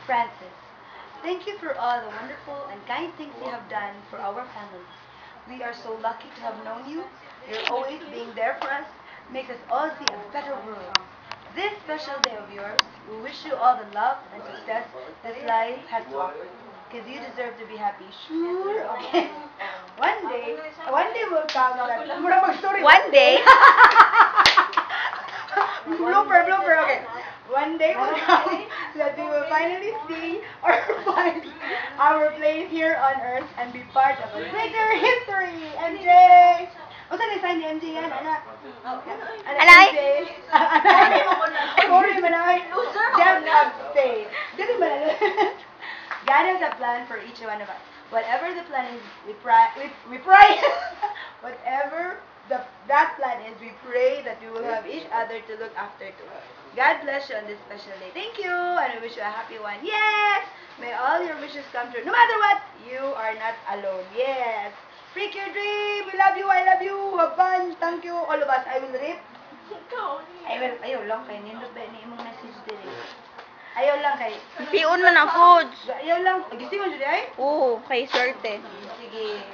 Francis, thank you for all the wonderful and kind things you have done for our family. We are so lucky to have known you. You're always being there for us makes us all see a better world. This special day of yours, we wish you all the love and success this life has to offer. Because you deserve to be happy. Sure, okay. One day will come that... One day? Blooper, okay. One day will come that we will finally see or find our place here on Earth and be part of a greater history. MJ! O saan na-sign ni MJ yan, anak? Alay? MJ? Sorry, manay. Just have faith. Ganun ba na? God has a plan for each one of us. Whatever the plan is, we pray. Whatever that plan is, we pray that we will have each other to look after to. God bless you on this special day. Thank you, and we wish you a happy one. Yes! May all your wishes come true. No matter what, you are not alone. Yes! Freak your dream! We love you, I love you! Have fun! Thank you, all of us. I will rip. Ayaw lang kay nindot ba ni imong message diri. Ayaw lang kay. Piun man ako. Ayaw lang. Gising mo diri ay? Oo, kay swerte. Sige.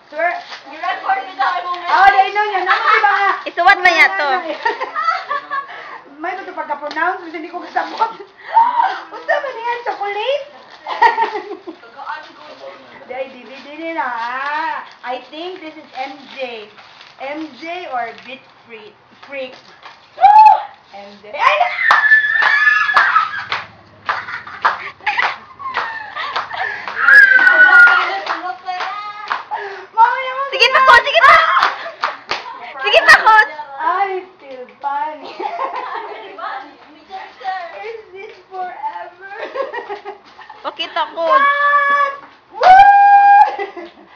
Sir, I-record mo daw yung oh, dahil lang yan. Naman diba nga? Isuwat man niya to. May ito pagka-pronounce, hindi ko kasabot. Basta ba niyan? Chocolate? Dahil DVD nila. I think this is MJ. MJ or Bit Freak. MJ. Ay, na! Sige takot, sige takot. Sige takot. I feel funny. Is this forever? Bakit takot? What?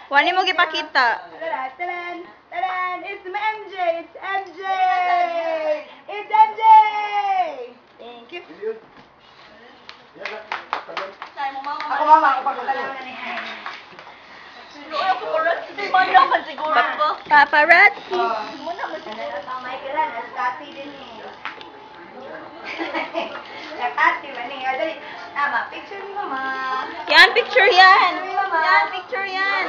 Wani mo gipakita. Taran, taran, taran. It's MJ. It's MJ. It's MJ. Thank you. Ako mama, ako pagkakalangan ni Paparazzi. May kailan, nagkati din eh. Nagkati ba niya? Dali, tama, picture ni mama. Yan, picture yan. Yan, picture yan.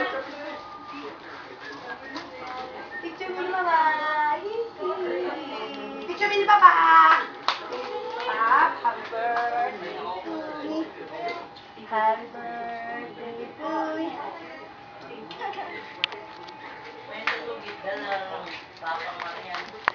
Picture mo ni mama. Picture mo ni papa. Pap, happy birthday to me. Happy birthday to me. Pwede ko gitala ng Papa Maria.